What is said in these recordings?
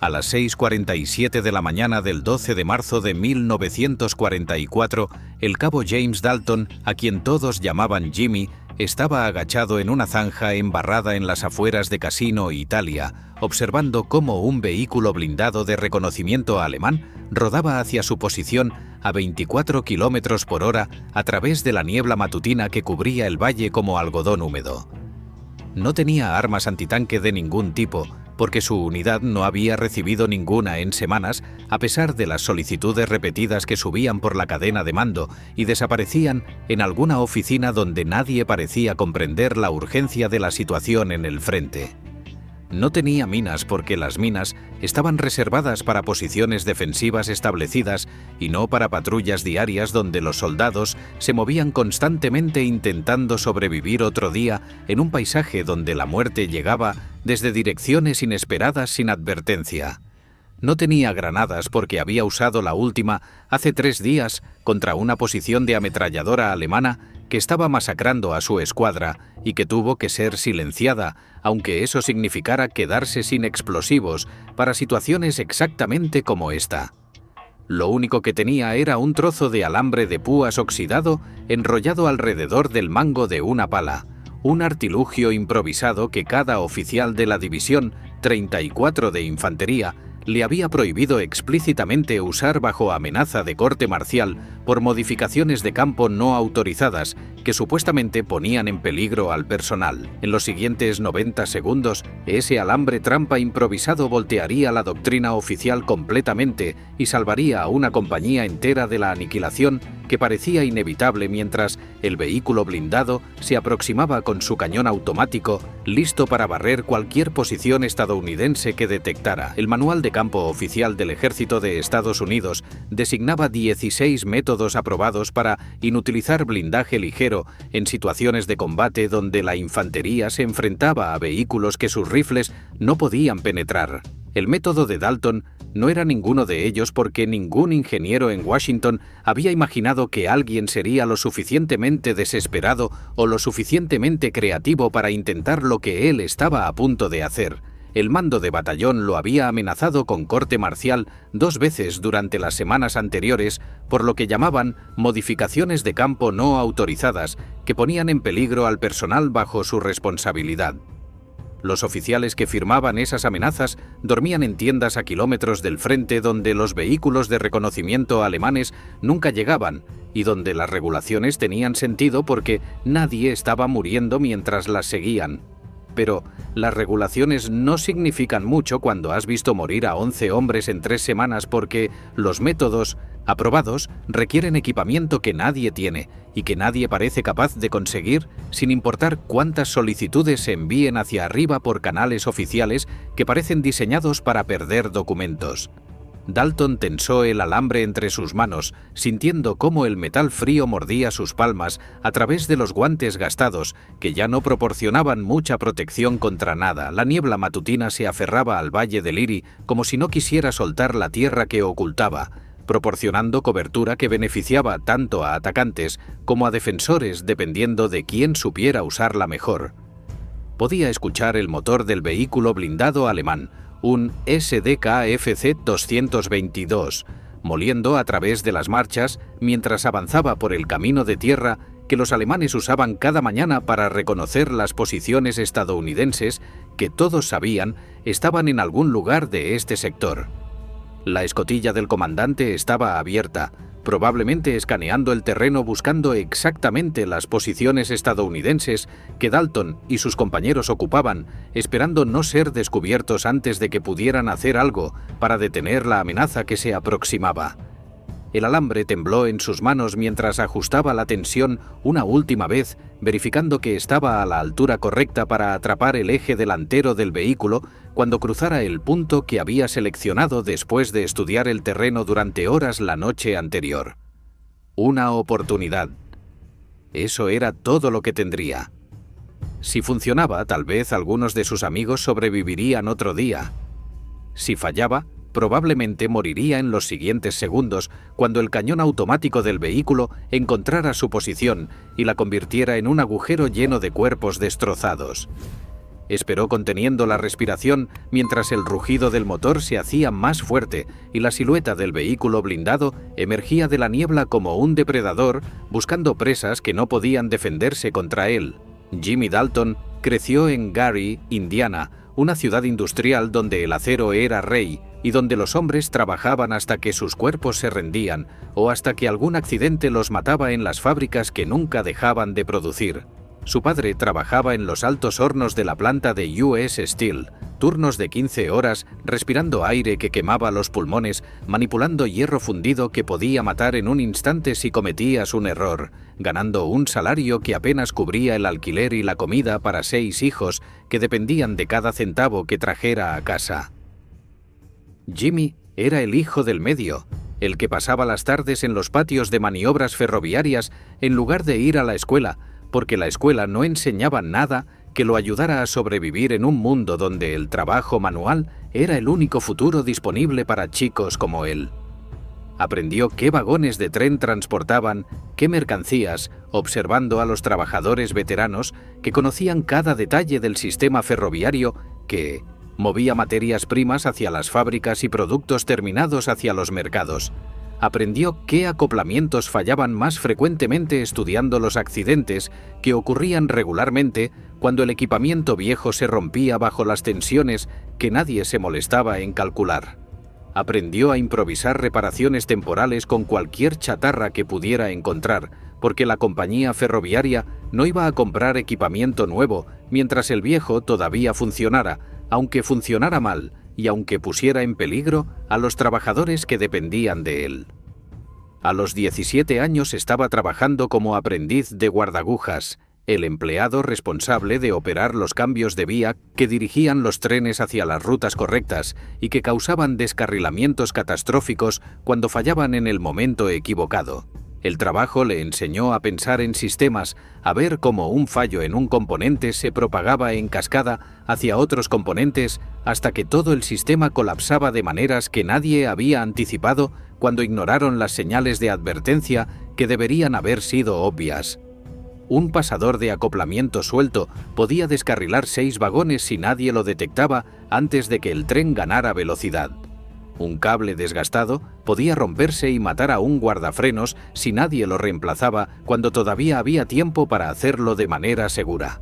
A las 6:47 de la mañana del 12 de marzo de 1944, el cabo James Dalton, a quien todos llamaban Jimmy, estaba agachado en una zanja embarrada en las afueras de Cassino, Italia, observando cómo un vehículo blindado de reconocimiento alemán rodaba hacia su posición a 24 kilómetros por hora a través de la niebla matutina que cubría el valle como algodón húmedo. No tenía armas antitanque de ningún tipo, porque su unidad no había recibido ninguna en semanas, a pesar de las solicitudes repetidas que subían por la cadena de mando y desaparecían en alguna oficina donde nadie parecía comprender la urgencia de la situación en el frente. No tenía minas porque las minas estaban reservadas para posiciones defensivas establecidas y no para patrullas diarias donde los soldados se movían constantemente intentando sobrevivir otro día en un paisaje donde la muerte llegaba desde direcciones inesperadas sin advertencia. No tenía granadas porque había usado la última hace 3 días contra una posición de ametralladora alemana que estaba masacrando a su escuadra y que tuvo que ser silenciada, aunque eso significara quedarse sin explosivos para situaciones exactamente como esta. Lo único que tenía era un trozo de alambre de púas oxidado enrollado alrededor del mango de una pala, un artilugio improvisado que cada oficial de la División 34 de Infantería le había prohibido explícitamente usar bajo amenaza de corte marcial por modificaciones de campo no autorizadas que supuestamente ponían en peligro al personal. En los siguientes 90 segundos, ese alambre trampa improvisado voltearía la doctrina oficial completamente y salvaría a una compañía entera de la aniquilación que parecía inevitable mientras el vehículo blindado se aproximaba con su cañón automático, listo para barrer cualquier posición estadounidense que detectara. El manual de campo oficial del Ejército de Estados Unidos designaba 16 métodos aprobados para inutilizar blindaje ligero en situaciones de combate donde la infantería se enfrentaba a vehículos que sus rifles no podían penetrar. El método de Dalton no era ninguno de ellos porque ningún ingeniero en Washington había imaginado que alguien sería lo suficientemente desesperado o lo suficientemente creativo para intentar lo que él estaba a punto de hacer. El mando de batallón lo había amenazado con corte marcial 2 veces durante las semanas anteriores por lo que llamaban modificaciones de campo no autorizadas que ponían en peligro al personal bajo su responsabilidad. Los oficiales que firmaban esas amenazas dormían en tiendas a kilómetros del frente donde los vehículos de reconocimiento alemanes nunca llegaban y donde las regulaciones tenían sentido porque nadie estaba muriendo mientras las seguían. Pero las regulaciones no significan mucho cuando has visto morir a 11 hombres en 3 semanas porque los métodos aprobados requieren equipamiento que nadie tiene y que nadie parece capaz de conseguir sin importar cuántas solicitudes se envíen hacia arriba por canales oficiales que parecen diseñados para perder documentos. Dalton tensó el alambre entre sus manos, sintiendo cómo el metal frío mordía sus palmas a través de los guantes gastados, que ya no proporcionaban mucha protección contra nada. La niebla matutina se aferraba al valle del Erie como si no quisiera soltar la tierra que ocultaba, proporcionando cobertura que beneficiaba tanto a atacantes como a defensores dependiendo de quién supiera usarla mejor. Podía escuchar el motor del vehículo blindado alemán, un SDK-FC-222, moliendo a través de las marchas mientras avanzaba por el camino de tierra que los alemanes usaban cada mañana para reconocer las posiciones estadounidenses que todos sabían estaban en algún lugar de este sector. La escotilla del comandante estaba abierta, probablemente escaneando el terreno buscando exactamente las posiciones estadounidenses que Dalton y sus compañeros ocupaban, esperando no ser descubiertos antes de que pudieran hacer algo para detener la amenaza que se aproximaba. El alambre tembló en sus manos mientras ajustaba la tensión una última vez, verificando que estaba a la altura correcta para atrapar el eje delantero del vehículo cuando cruzara el punto que había seleccionado después de estudiar el terreno durante horas la noche anterior. Una oportunidad. Eso era todo lo que tendría. Si funcionaba, tal vez algunos de sus amigos sobrevivirían otro día. Si fallaba, probablemente moriría en los siguientes segundos cuando el cañón automático del vehículo encontrara su posición y la convirtiera en un agujero lleno de cuerpos destrozados. Esperó conteniendo la respiración mientras el rugido del motor se hacía más fuerte y la silueta del vehículo blindado emergía de la niebla como un depredador buscando presas que no podían defenderse contra él. Jimmy Dalton creció en Gary, Indiana, una ciudad industrial donde el acero era rey y donde los hombres trabajaban hasta que sus cuerpos se rendían o hasta que algún accidente los mataba en las fábricas que nunca dejaban de producir. Su padre trabajaba en los altos hornos de la planta de US Steel, turnos de 15 horas, respirando aire que quemaba los pulmones, manipulando hierro fundido que podía matar en un instante si cometías un error, ganando un salario que apenas cubría el alquiler y la comida para 6 hijos que dependían de cada centavo que trajera a casa. Jimmy era el hijo del medio, el que pasaba las tardes en los patios de maniobras ferroviarias en lugar de ir a la escuela, porque la escuela no enseñaba nada que lo ayudara a sobrevivir en un mundo donde el trabajo manual era el único futuro disponible para chicos como él. Aprendió qué vagones de tren transportaban, qué mercancías, observando a los trabajadores veteranos que conocían cada detalle del sistema ferroviario que movía materias primas hacia las fábricas y productos terminados hacia los mercados. Aprendió qué acoplamientos fallaban más frecuentemente estudiando los accidentes que ocurrían regularmente cuando el equipamiento viejo se rompía bajo las tensiones que nadie se molestaba en calcular. Aprendió a improvisar reparaciones temporales con cualquier chatarra que pudiera encontrar, porque la compañía ferroviaria no iba a comprar equipamiento nuevo mientras el viejo todavía funcionara, aunque funcionara mal, y aunque pusiera en peligro a los trabajadores que dependían de él. A los 17 años estaba trabajando como aprendiz de guardagujas, el empleado responsable de operar los cambios de vía que dirigían los trenes hacia las rutas correctas y que causaban descarrilamientos catastróficos cuando fallaban en el momento equivocado. El trabajo le enseñó a pensar en sistemas, a ver cómo un fallo en un componente se propagaba en cascada hacia otros componentes hasta que todo el sistema colapsaba de maneras que nadie había anticipado cuando ignoraron las señales de advertencia que deberían haber sido obvias. Un pasador de acoplamiento suelto podía descarrilar 6 vagones si nadie lo detectaba antes de que el tren ganara velocidad. Un cable desgastado podía romperse y matar a un guardafrenos si nadie lo reemplazaba cuando todavía había tiempo para hacerlo de manera segura.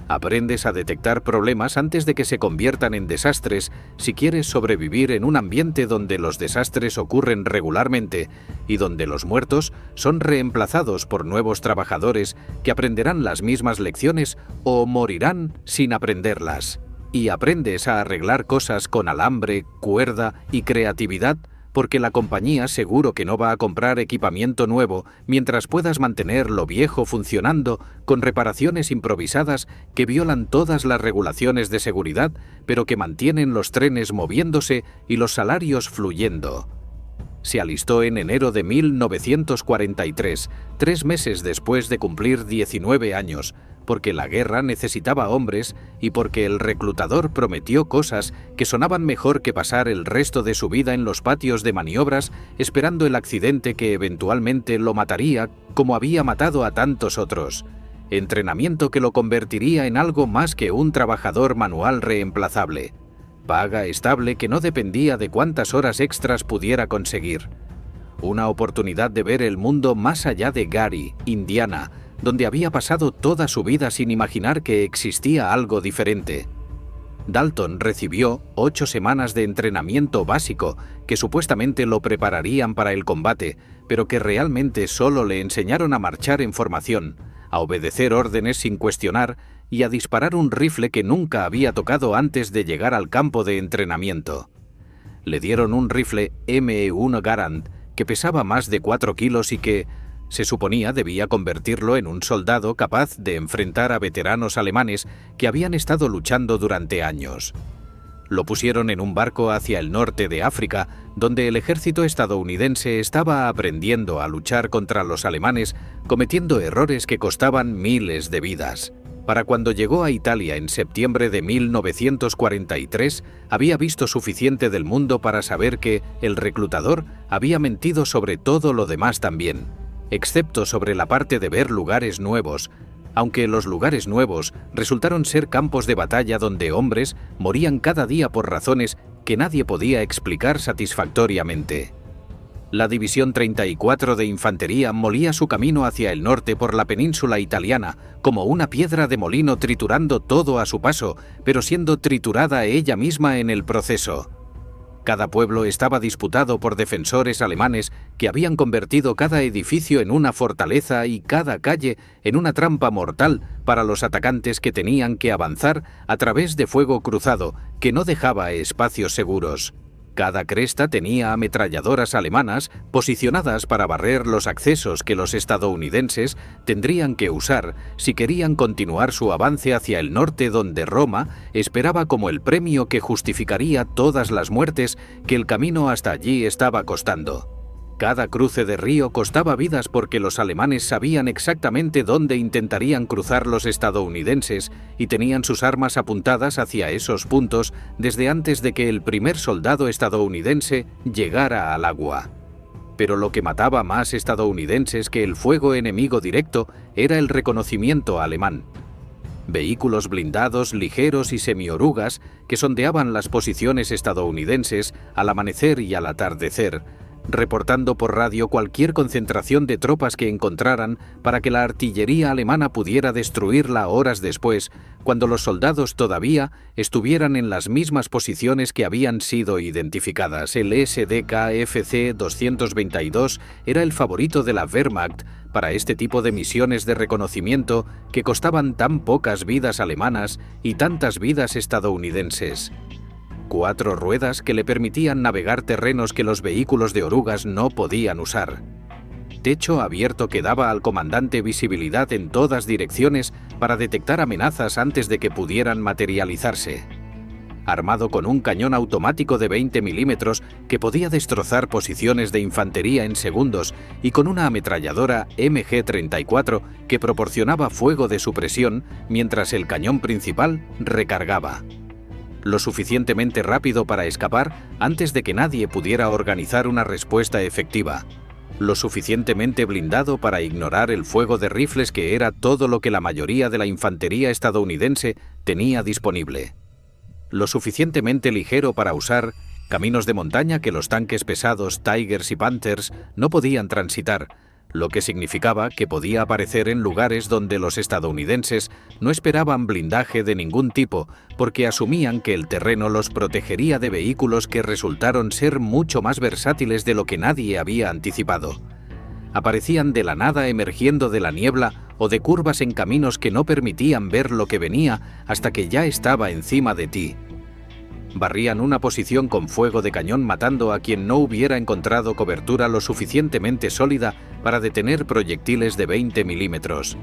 Aprendes a detectar problemas antes de que se conviertan en desastres si quieres sobrevivir en un ambiente donde los desastres ocurren regularmente y donde los muertos son reemplazados por nuevos trabajadores que aprenderán las mismas lecciones o morirán sin aprenderlas. Y aprendes a arreglar cosas con alambre, cuerda y creatividad porque la compañía seguro que no va a comprar equipamiento nuevo mientras puedas mantener lo viejo funcionando con reparaciones improvisadas que violan todas las regulaciones de seguridad, pero que mantienen los trenes moviéndose y los salarios fluyendo. Se alistó en enero de 1943, 3 meses después de cumplir 19 años, porque la guerra necesitaba hombres y porque el reclutador prometió cosas que sonaban mejor que pasar el resto de su vida en los patios de maniobras esperando el accidente que eventualmente lo mataría como había matado a tantos otros. Entrenamiento que lo convertiría en algo más que un trabajador manual reemplazable. Paga estable que no dependía de cuántas horas extras pudiera conseguir. Una oportunidad de ver el mundo más allá de Gary, Indiana, donde había pasado toda su vida sin imaginar que existía algo diferente. Dalton recibió 8 semanas de entrenamiento básico que supuestamente lo prepararían para el combate, pero que realmente solo le enseñaron a marchar en formación, a obedecer órdenes sin cuestionar y a disparar un rifle que nunca había tocado antes de llegar al campo de entrenamiento. Le dieron un rifle M1 Garand que pesaba más de 4 kilos y que se suponía debía convertirlo en un soldado capaz de enfrentar a veteranos alemanes que habían estado luchando durante años. Lo pusieron en un barco hacia el norte de África, donde el ejército estadounidense estaba aprendiendo a luchar contra los alemanes, cometiendo errores que costaban miles de vidas. Para cuando llegó a Italia en septiembre de 1943, había visto suficiente del mundo para saber que el reclutador había mentido sobre todo lo demás también, excepto sobre la parte de ver lugares nuevos, aunque los lugares nuevos resultaron ser campos de batalla donde hombres morían cada día por razones que nadie podía explicar satisfactoriamente. La División 34 de Infantería molía su camino hacia el norte por la península italiana, como una piedra de molino triturando todo a su paso, pero siendo triturada ella misma en el proceso. Cada pueblo estaba disputado por defensores alemanes que habían convertido cada edificio en una fortaleza y cada calle en una trampa mortal para los atacantes que tenían que avanzar a través de fuego cruzado que no dejaba espacios seguros. Cada cresta tenía ametralladoras alemanas posicionadas para barrer los accesos que los estadounidenses tendrían que usar si querían continuar su avance hacia el norte, donde Roma esperaba como el premio que justificaría todas las muertes que el camino hasta allí estaba costando. Cada cruce de río costaba vidas porque los alemanes sabían exactamente dónde intentarían cruzar los estadounidenses y tenían sus armas apuntadas hacia esos puntos desde antes de que el primer soldado estadounidense llegara al agua. Pero lo que mataba más estadounidenses que el fuego enemigo directo era el reconocimiento alemán. Vehículos blindados, ligeros y semiorugas que sondeaban las posiciones estadounidenses al amanecer y al atardecer, reportando por radio cualquier concentración de tropas que encontraran para que la artillería alemana pudiera destruirla horas después, cuando los soldados todavía estuvieran en las mismas posiciones que habían sido identificadas. El SDKFC 222 era el favorito de la Wehrmacht para este tipo de misiones de reconocimiento que costaban tan pocas vidas alemanas y tantas vidas estadounidenses. 4 ruedas que le permitían navegar terrenos que los vehículos de orugas no podían usar. Techo abierto que daba al comandante visibilidad en todas direcciones para detectar amenazas antes de que pudieran materializarse. Armado con un cañón automático de 20 milímetros que podía destrozar posiciones de infantería en segundos y con una ametralladora MG-34 que proporcionaba fuego de supresión mientras el cañón principal recargaba. Lo suficientemente rápido para escapar antes de que nadie pudiera organizar una respuesta efectiva. Lo suficientemente blindado para ignorar el fuego de rifles que era todo lo que la mayoría de la infantería estadounidense tenía disponible. Lo suficientemente ligero para usar caminos de montaña que los tanques pesados Tigers y Panthers no podían transitar, lo que significaba que podía aparecer en lugares donde los estadounidenses no esperaban blindaje de ningún tipo porque asumían que el terreno los protegería de vehículos que resultaron ser mucho más versátiles de lo que nadie había anticipado. Aparecían de la nada emergiendo de la niebla o de curvas en caminos que no permitían ver lo que venía hasta que ya estaba encima de ti. Barrían una posición con fuego de cañón matando a quien no hubiera encontrado cobertura lo suficientemente sólida para detener proyectiles de 20 milímetros.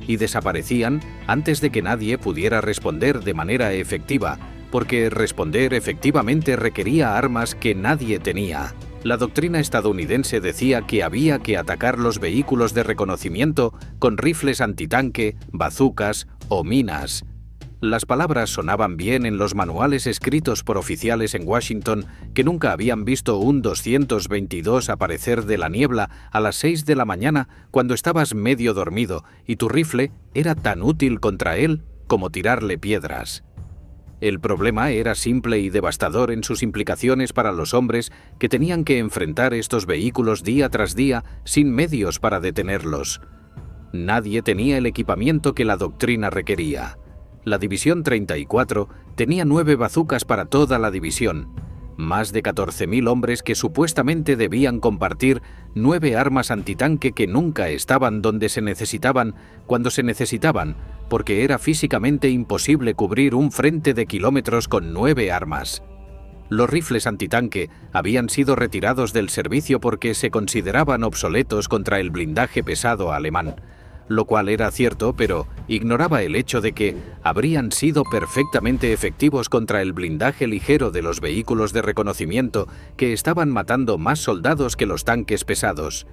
Y desaparecían antes de que nadie pudiera responder de manera efectiva, porque responder efectivamente requería armas que nadie tenía. La doctrina estadounidense decía que había que atacar los vehículos de reconocimiento con rifles antitanque, bazucas o minas. Las palabras sonaban bien en los manuales escritos por oficiales en Washington que nunca habían visto un 222 aparecer de la niebla a las 6 de la mañana cuando estabas medio dormido y tu rifle era tan útil contra él como tirarle piedras. El problema era simple y devastador en sus implicaciones para los hombres que tenían que enfrentar estos vehículos día tras día sin medios para detenerlos. Nadie tenía el equipamiento que la doctrina requería. La División 34 tenía 9 bazucas para toda la división, más de 14.000 hombres que supuestamente debían compartir 9 armas antitanque que nunca estaban donde se necesitaban cuando se necesitaban, porque era físicamente imposible cubrir un frente de kilómetros con 9 armas. Los rifles antitanque habían sido retirados del servicio porque se consideraban obsoletos contra el blindaje pesado alemán, lo cual era cierto, pero ignoraba el hecho de que habrían sido perfectamente efectivos contra el blindaje ligero de los vehículos de reconocimiento que estaban matando más soldados que los tanques pesados.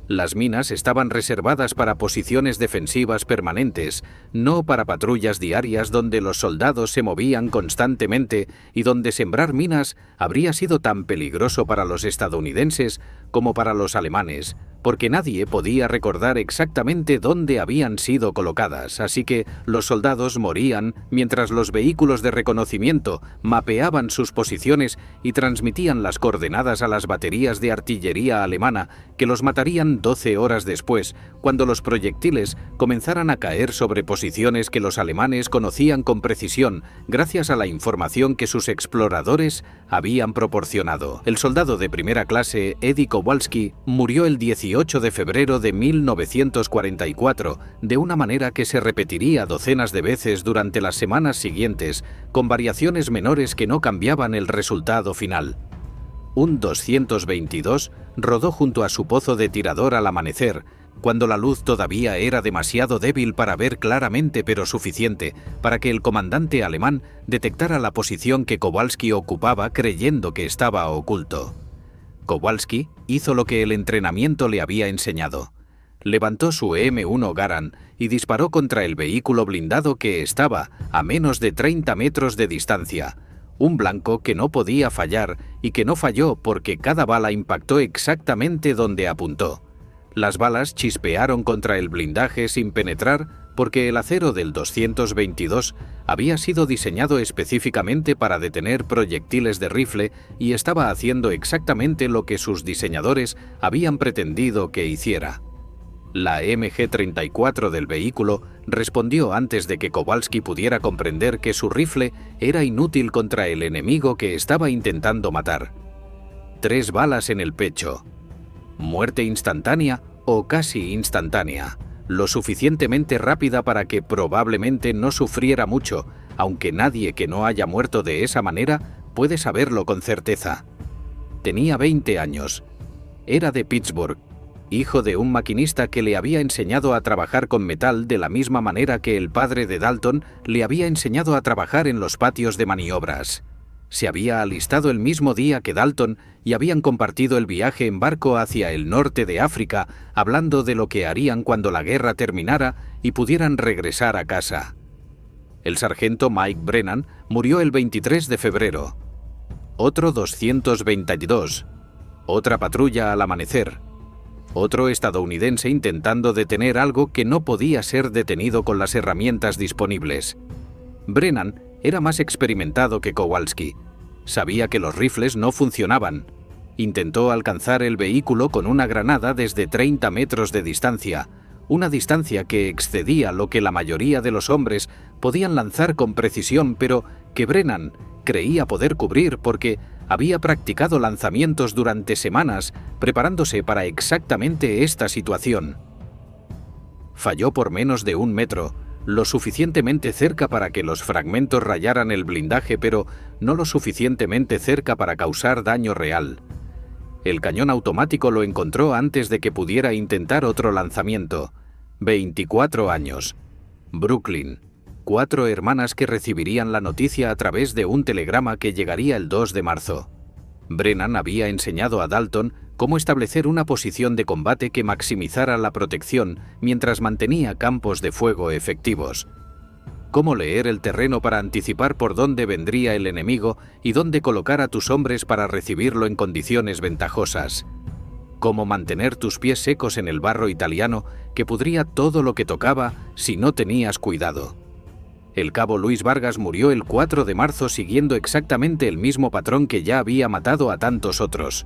Las minas estaban reservadas para posiciones defensivas permanentes, no para patrullas diarias donde los soldados se movían constantemente y donde sembrar minas habría sido tan peligroso para los estadounidenses como para los alemanes, porque nadie podía recordar exactamente dónde habían sido colocadas, así que los soldados morían mientras los vehículos de reconocimiento mapeaban sus posiciones y transmitían las coordenadas a las baterías de artillería alemana, que los matarían 12 horas después, cuando los proyectiles comenzaran a caer sobre posiciones que los alemanes conocían con precisión gracias a la información que sus exploradores habían proporcionado. El soldado de primera clase Eddie Kowalski murió el 18 de febrero de 1944, de una manera que se repetiría docenas de veces durante las semanas siguientes, con variaciones menores que no cambiaban el resultado final. Un 222 rodó junto a su pozo de tirador al amanecer, cuando la luz todavía era demasiado débil para ver claramente, pero suficiente para que el comandante alemán detectara la posición que Kowalski ocupaba creyendo que estaba oculto. Kowalski hizo lo que el entrenamiento le había enseñado. Levantó su M1 Garand y disparó contra el vehículo blindado que estaba a menos de 30 metros de distancia. Un blanco que no podía fallar y que no falló porque cada bala impactó exactamente donde apuntó. Las balas chispearon contra el blindaje sin penetrar porque el acero del 222 había sido diseñado específicamente para detener proyectiles de rifle y estaba haciendo exactamente lo que sus diseñadores habían pretendido que hiciera. La MG-34 del vehículo respondió antes de que Kowalski pudiera comprender que su rifle era inútil contra el enemigo que estaba intentando matar. 3 balas en el pecho. Muerte instantánea o casi instantánea, lo suficientemente rápida para que probablemente no sufriera mucho, aunque nadie que no haya muerto de esa manera puede saberlo con certeza. Tenía 20 años. Era de Pittsburgh, hijo de un maquinista que le había enseñado a trabajar con metal de la misma manera que el padre de Dalton le había enseñado a trabajar en los patios de maniobras. Se había alistado el mismo día que Dalton y habían compartido el viaje en barco hacia el norte de África, hablando de lo que harían cuando la guerra terminara y pudieran regresar a casa. El sargento Mike Brennan murió el 23 de febrero. Otro 222. Otra patrulla al amanecer. Otro estadounidense intentando detener algo que no podía ser detenido con las herramientas disponibles. Brennan era más experimentado que Kowalski. Sabía que los rifles no funcionaban. Intentó alcanzar el vehículo con una granada desde 30 metros de distancia, una distancia que excedía lo que la mayoría de los hombres podían lanzar con precisión, pero que Brennan creía poder cubrir porque había practicado lanzamientos durante semanas preparándose para exactamente esta situación. Falló por menos de 1 metro, lo suficientemente cerca para que los fragmentos rayaran el blindaje, pero no lo suficientemente cerca para causar daño real. El cañón automático lo encontró antes de que pudiera intentar otro lanzamiento. 24 años. Brooklyn. 4 hermanas que recibirían la noticia a través de un telegrama que llegaría el 2 de marzo. Brennan había enseñado a Dalton cómo establecer una posición de combate que maximizara la protección mientras mantenía campos de fuego efectivos. Cómo leer el terreno para anticipar por dónde vendría el enemigo y dónde colocar a tus hombres para recibirlo en condiciones ventajosas. Cómo mantener tus pies secos en el barro italiano que pudría todo lo que tocaba si no tenías cuidado. El cabo Luis Vargas murió el 4 de marzo siguiendo exactamente el mismo patrón que ya había matado a tantos otros.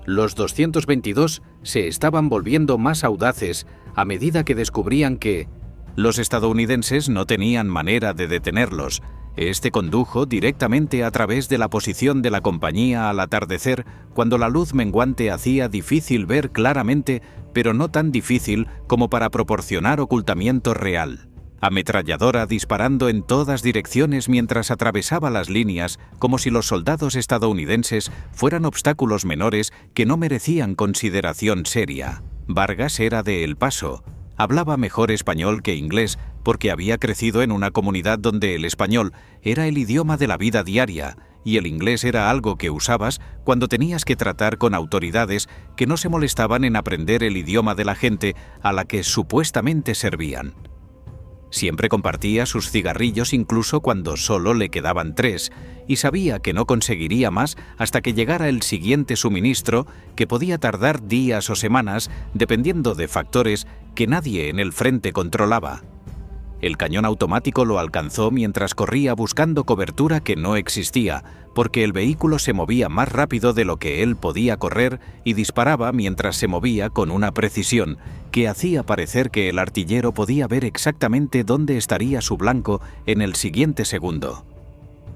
Los 222 se estaban volviendo más audaces a medida que descubrían que los estadounidenses no tenían manera de detenerlos. Este condujo directamente a través de la posición de la compañía al atardecer, cuando la luz menguante hacía difícil ver claramente, pero no tan difícil como para proporcionar ocultamiento real. Ametralladora disparando en todas direcciones mientras atravesaba las líneas, como si los soldados estadounidenses fueran obstáculos menores que no merecían consideración seria. Vargas era de El Paso. Hablaba mejor español que inglés porque había crecido en una comunidad donde el español era el idioma de la vida diaria y el inglés era algo que usabas cuando tenías que tratar con autoridades que no se molestaban en aprender el idioma de la gente a la que supuestamente servían. Siempre compartía sus cigarrillos incluso cuando solo le quedaban 3, y sabía que no conseguiría más hasta que llegara el siguiente suministro, que podía tardar días o semanas dependiendo de factores que nadie en el frente controlaba. El cañón automático lo alcanzó mientras corría buscando cobertura que no existía, porque el vehículo se movía más rápido de lo que él podía correr y disparaba mientras se movía con una precisión que hacía parecer que el artillero podía ver exactamente dónde estaría su blanco en el siguiente segundo.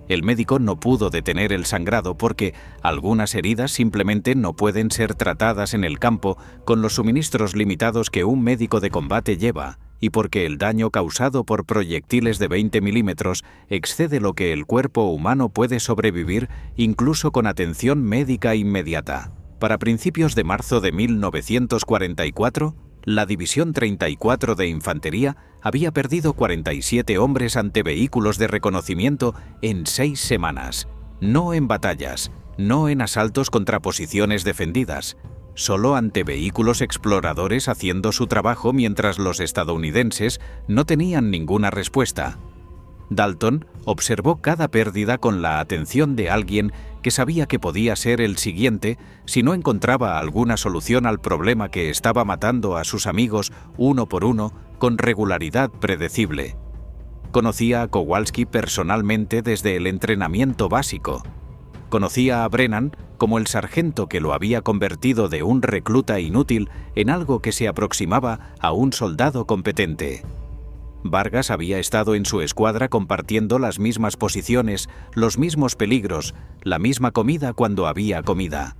El médico no pudo detener el sangrado porque algunas heridas simplemente no pueden ser tratadas en el campo con los suministros limitados que un médico de combate lleva, y porque el daño causado por proyectiles de 20 milímetros excede lo que el cuerpo humano puede sobrevivir incluso con atención médica inmediata. Para principios de marzo de 1944, la División 34 de Infantería había perdido 47 hombres ante vehículos de reconocimiento en 6 semanas, no en batallas, no en asaltos contra posiciones defendidas, solo ante vehículos exploradores haciendo su trabajo mientras los estadounidenses no tenían ninguna respuesta. Dalton observó cada pérdida con la atención de alguien que sabía que podía ser el siguiente si no encontraba alguna solución al problema que estaba matando a sus amigos uno por uno con regularidad predecible. Conocía a Kowalski personalmente desde el entrenamiento básico. Conocía a Brennan como el sargento que lo había convertido de un recluta inútil en algo que se aproximaba a un soldado competente. Vargas había estado en su escuadra compartiendo las mismas posiciones, los mismos peligros, la misma comida cuando había comida.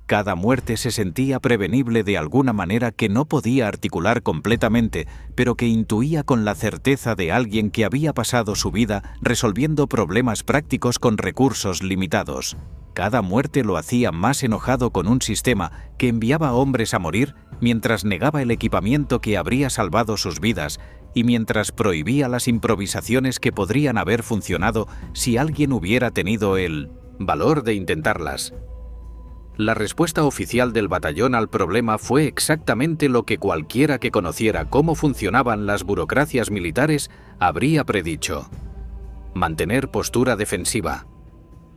Cada muerte se sentía prevenible de alguna manera que no podía articular completamente, pero que intuía con la certeza de alguien que había pasado su vida resolviendo problemas prácticos con recursos limitados. Cada muerte lo hacía más enojado con un sistema que enviaba hombres a morir mientras negaba el equipamiento que habría salvado sus vidas y mientras prohibía las improvisaciones que podrían haber funcionado si alguien hubiera tenido el valor de intentarlas. La respuesta oficial del batallón al problema fue exactamente lo que cualquiera que conociera cómo funcionaban las burocracias militares habría predicho: mantener postura defensiva,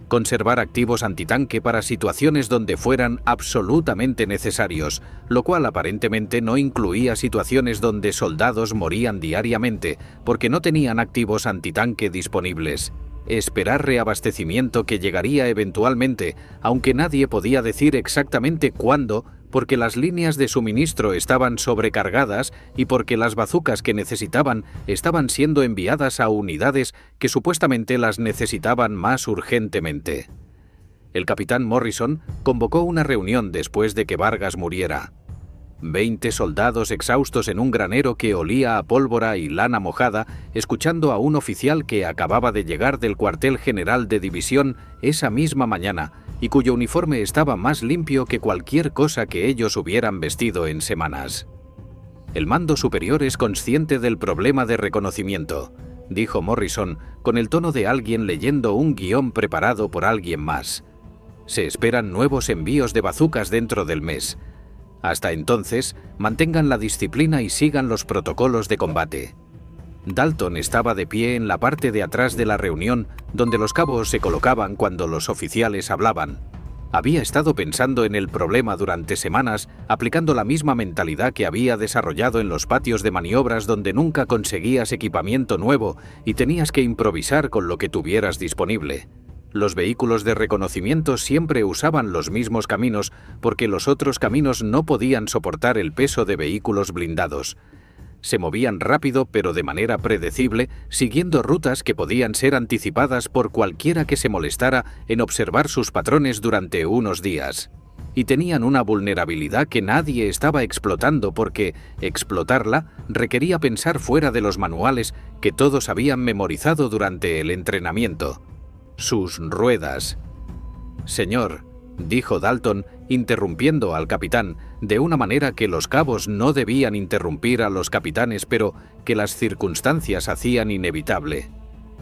conservar activos antitanque para situaciones donde fueran absolutamente necesarios, lo cual aparentemente no incluía situaciones donde soldados morían diariamente porque no tenían activos antitanque disponibles. Esperar reabastecimiento que llegaría eventualmente, aunque nadie podía decir exactamente cuándo, porque las líneas de suministro estaban sobrecargadas y porque las bazucas que necesitaban estaban siendo enviadas a unidades que supuestamente las necesitaban más urgentemente. El capitán Morrison convocó una reunión después de que Vargas muriera. 20 soldados exhaustos en un granero que olía a pólvora y lana mojada, escuchando a un oficial que acababa de llegar del cuartel general de división esa misma mañana y cuyo uniforme estaba más limpio que cualquier cosa que ellos hubieran vestido en semanas. El mando superior es consciente del problema de reconocimiento, dijo Morrison con el tono de alguien leyendo un guión preparado por alguien más. Se esperan nuevos envíos de bazucas dentro del mes. Hasta entonces, mantengan la disciplina y sigan los protocolos de combate. Dalton estaba de pie en la parte de atrás de la reunión, donde los cabos se colocaban cuando los oficiales hablaban. Había estado pensando en el problema durante semanas, aplicando la misma mentalidad que había desarrollado en los patios de maniobras donde nunca conseguías equipamiento nuevo y tenías que improvisar con lo que tuvieras disponible. Los vehículos de reconocimiento siempre usaban los mismos caminos porque los otros caminos no podían soportar el peso de vehículos blindados. Se movían rápido pero de manera predecible, siguiendo rutas que podían ser anticipadas por cualquiera que se molestara en observar sus patrones durante unos días. Y tenían una vulnerabilidad que nadie estaba explotando porque explotarla requería pensar fuera de los manuales que todos habían memorizado durante el entrenamiento. Sus ruedas. Señor, dijo Dalton, interrumpiendo al capitán, de una manera que los cabos no debían interrumpir a los capitanes, pero que las circunstancias hacían inevitable.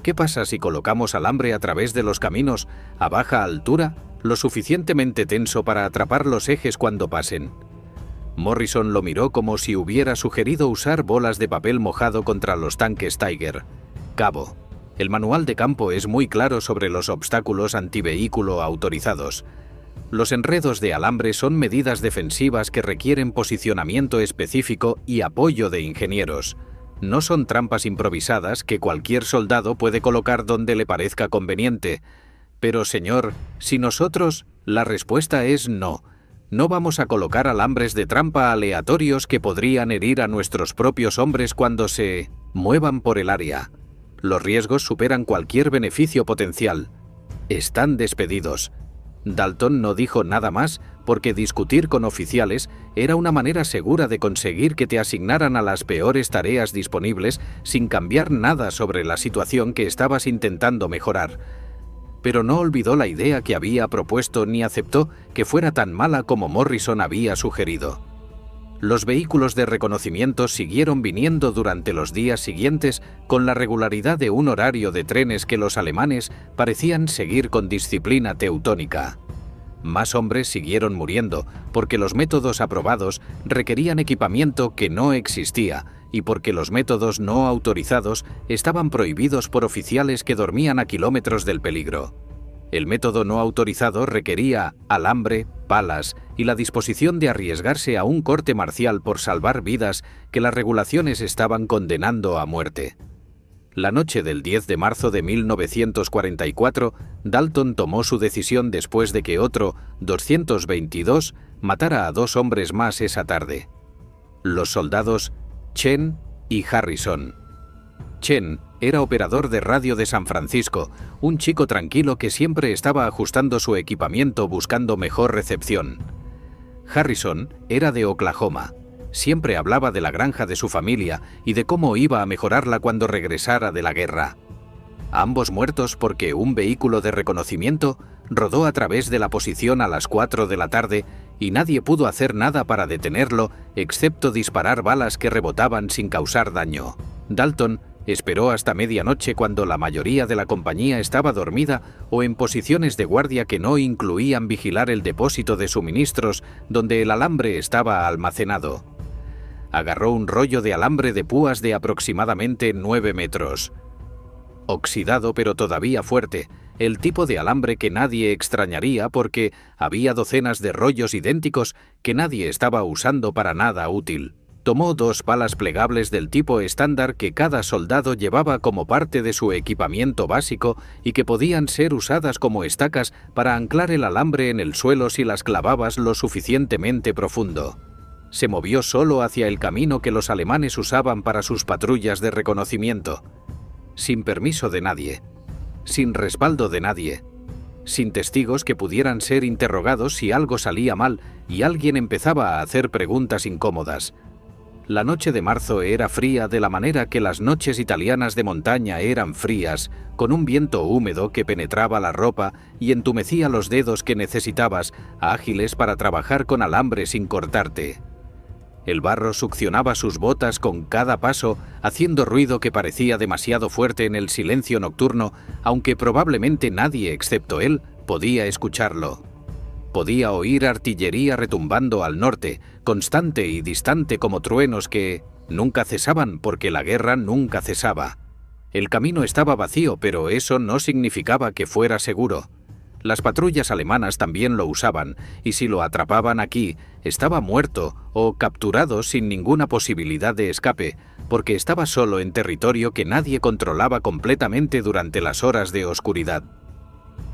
¿Qué pasa si colocamos alambre a través de los caminos, a baja altura, lo suficientemente tenso para atrapar los ejes cuando pasen? Morrison lo miró como si hubiera sugerido usar bolas de papel mojado contra los tanques Tiger. Cabo. El manual de campo es muy claro sobre los obstáculos antivehículo autorizados. Los enredos de alambre son medidas defensivas que requieren posicionamiento específico y apoyo de ingenieros. No son trampas improvisadas que cualquier soldado puede colocar donde le parezca conveniente. Pero, señor, si nosotros, la respuesta es no. No vamos a colocar alambres de trampa aleatorios que podrían herir a nuestros propios hombres cuando se muevan por el área. Los riesgos superan cualquier beneficio potencial. Están despedidos. Dalton no dijo nada más porque discutir con oficiales era una manera segura de conseguir que te asignaran a las peores tareas disponibles sin cambiar nada sobre la situación que estabas intentando mejorar. Pero no olvidó la idea que había propuesto ni aceptó que fuera tan mala como Morrison había sugerido. Los vehículos de reconocimiento siguieron viniendo durante los días siguientes con la regularidad de un horario de trenes que los alemanes parecían seguir con disciplina teutónica. Más hombres siguieron muriendo porque los métodos aprobados requerían equipamiento que no existía y porque los métodos no autorizados estaban prohibidos por oficiales que dormían a kilómetros del peligro. El método no autorizado requería alambre, palas y la disposición de arriesgarse a un corte marcial por salvar vidas que las regulaciones estaban condenando a muerte. La noche del 10 de marzo de 1944, Dalton tomó su decisión después de que otro 222 matara a 2 hombres más esa tarde. Los soldados Chen y Harrison. Chen era operador de radio de San Francisco, un chico tranquilo que siempre estaba ajustando su equipamiento buscando mejor recepción. Harrison era de Oklahoma. Siempre hablaba de la granja de su familia y de cómo iba a mejorarla cuando regresara de la guerra. Ambos muertos porque un vehículo de reconocimiento rodó a través de la posición a las 4 de la tarde y nadie pudo hacer nada para detenerlo excepto disparar balas que rebotaban sin causar daño. Dalton esperó hasta medianoche cuando la mayoría de la compañía estaba dormida o en posiciones de guardia que no incluían vigilar el depósito de suministros donde el alambre estaba almacenado. Agarró un rollo de alambre de púas de aproximadamente 9 metros. Oxidado pero todavía fuerte, el tipo de alambre que nadie extrañaría porque había docenas de rollos idénticos que nadie estaba usando para nada útil. Tomó 2 palas plegables del tipo estándar que cada soldado llevaba como parte de su equipamiento básico y que podían ser usadas como estacas para anclar el alambre en el suelo si las clavabas lo suficientemente profundo. Se movió solo hacia el camino que los alemanes usaban para sus patrullas de reconocimiento, sin permiso de nadie, sin respaldo de nadie, sin testigos que pudieran ser interrogados si algo salía mal y alguien empezaba a hacer preguntas incómodas. La noche de marzo era fría de la manera que las noches italianas de montaña eran frías, con un viento húmedo que penetraba la ropa y entumecía los dedos que necesitabas, ágiles para trabajar con alambre sin cortarte. El barro succionaba sus botas con cada paso, haciendo ruido que parecía demasiado fuerte en el silencio nocturno, aunque probablemente nadie excepto él podía escucharlo. Podía oír artillería retumbando al norte, constante y distante como truenos que nunca cesaban porque la guerra nunca cesaba. El camino estaba vacío, pero eso no significaba que fuera seguro. Las patrullas alemanas también lo usaban, y si lo atrapaban aquí, estaba muerto o capturado sin ninguna posibilidad de escape, porque estaba solo en territorio que nadie controlaba completamente durante las horas de oscuridad.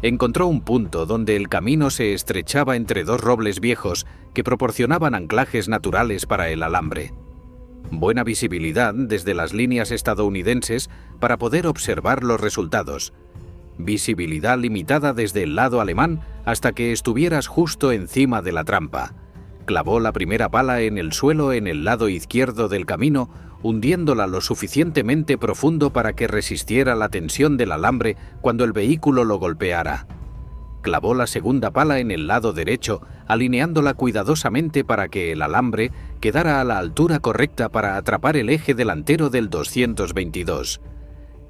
Encontró un punto donde el camino se estrechaba entre 2 robles viejos que proporcionaban anclajes naturales para el alambre. Buena visibilidad desde las líneas estadounidenses para poder observar los resultados. Visibilidad limitada desde el lado alemán hasta que estuvieras justo encima de la trampa. Clavó la primera bala en el suelo en el lado izquierdo del camino, hundiéndola lo suficientemente profundo para que resistiera la tensión del alambre cuando el vehículo lo golpeara. Clavó la segunda bala en el lado derecho, alineándola cuidadosamente para que el alambre quedara a la altura correcta para atrapar el eje delantero del 222.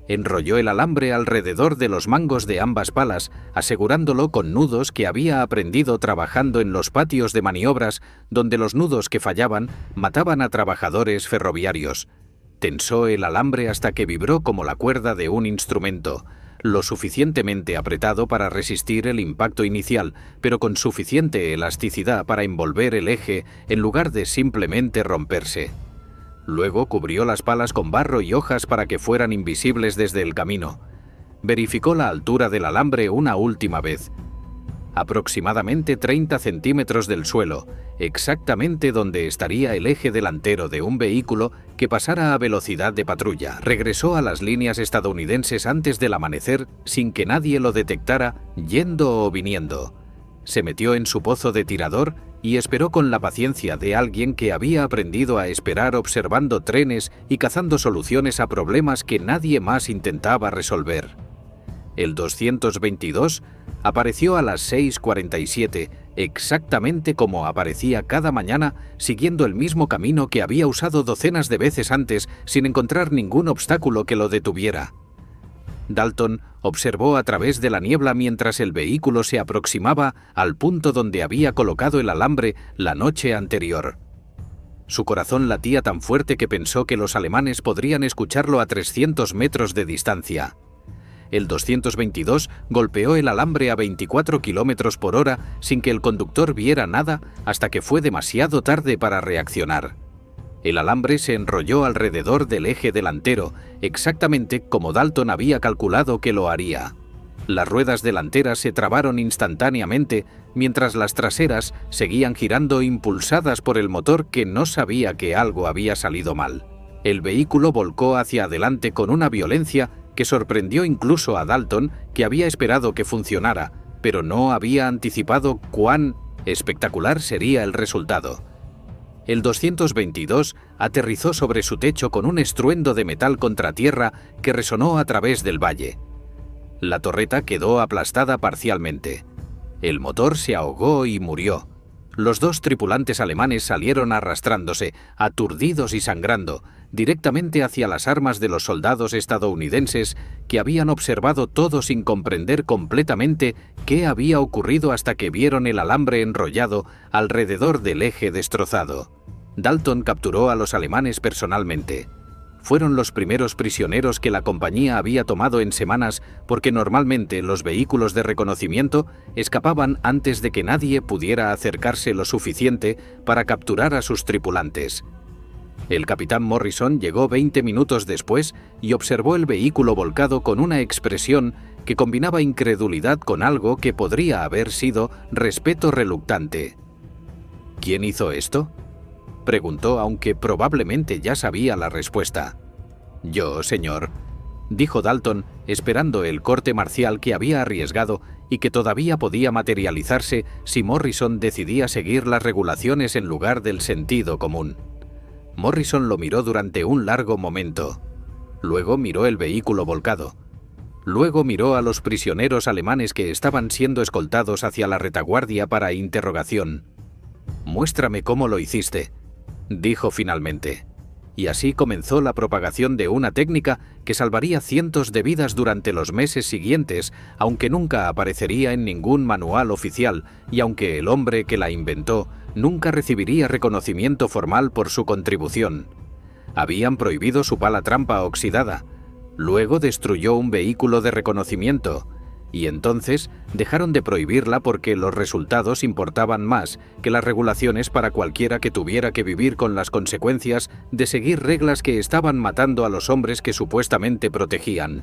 Enrolló el alambre alrededor de los mangos de ambas palas, asegurándolo con nudos que había aprendido trabajando en los patios de maniobras, donde los nudos que fallaban mataban a trabajadores ferroviarios. Tensó el alambre hasta que vibró como la cuerda de un instrumento, lo suficientemente apretado para resistir el impacto inicial, pero con suficiente elasticidad para envolver el eje en lugar de simplemente romperse. Luego cubrió las palas con barro y hojas para que fueran invisibles desde el camino. Verificó la altura del alambre una última vez. Aproximadamente 30 centímetros del suelo, exactamente donde estaría el eje delantero de un vehículo que pasara a velocidad de patrulla. Regresó a las líneas estadounidenses antes del amanecer sin que nadie lo detectara yendo o viniendo. Se metió en su pozo de tirador y esperó con la paciencia de alguien que había aprendido a esperar observando trenes y cazando soluciones a problemas que nadie más intentaba resolver. El 222 apareció a las 6:47, exactamente como aparecía cada mañana, siguiendo el mismo camino que había usado docenas de veces antes sin encontrar ningún obstáculo que lo detuviera. Dalton observó a través de la niebla mientras el vehículo se aproximaba al punto donde había colocado el alambre la noche anterior. Su corazón latía tan fuerte que pensó que los alemanes podrían escucharlo a 300 metros de distancia. El 222 golpeó el alambre a 24 kilómetros por hora sin que el conductor viera nada hasta que fue demasiado tarde para reaccionar. El alambre se enrolló alrededor del eje delantero, exactamente como Dalton había calculado que lo haría. Las ruedas delanteras se trabaron instantáneamente, mientras las traseras seguían girando impulsadas por el motor que no sabía que algo había salido mal. El vehículo volcó hacia adelante con una violencia que sorprendió incluso a Dalton, que había esperado que funcionara, pero no había anticipado cuán espectacular sería el resultado. El 222 aterrizó sobre su techo con un estruendo de metal contra tierra que resonó a través del valle. La torreta quedó aplastada parcialmente. El motor se ahogó y murió. Los dos tripulantes alemanes salieron arrastrándose, aturdidos y sangrando, directamente hacia las armas de los soldados estadounidenses que habían observado todo sin comprender completamente qué había ocurrido hasta que vieron el alambre enrollado alrededor del eje destrozado. Dalton capturó a los alemanes personalmente. Fueron los primeros prisioneros que la compañía había tomado en semanas porque normalmente los vehículos de reconocimiento escapaban antes de que nadie pudiera acercarse lo suficiente para capturar a sus tripulantes. El capitán Morrison llegó 20 minutos después y observó el vehículo volcado con una expresión que combinaba incredulidad con algo que podría haber sido respeto reluctante. ¿Quién hizo esto?, preguntó, aunque probablemente ya sabía la respuesta. Yo, señor, dijo Dalton, esperando el corte marcial que había arriesgado y que todavía podía materializarse si Morrison decidía seguir las regulaciones en lugar del sentido común. Morrison lo miró durante un largo momento. Luego miró el vehículo volcado. Luego miró a los prisioneros alemanes que estaban siendo escoltados hacia la retaguardia para interrogación. «Muéstrame cómo lo hiciste», dijo finalmente. Y así comenzó la propagación de una técnica que salvaría cientos de vidas durante los meses siguientes, aunque nunca aparecería en ningún manual oficial y aunque el hombre que la inventó nunca recibiría reconocimiento formal por su contribución. Habían prohibido su pala trampa oxidada. Luego destruyó un vehículo de reconocimiento. Y entonces dejaron de prohibirla porque los resultados importaban más que las regulaciones para cualquiera que tuviera que vivir con las consecuencias de seguir reglas que estaban matando a los hombres que supuestamente protegían.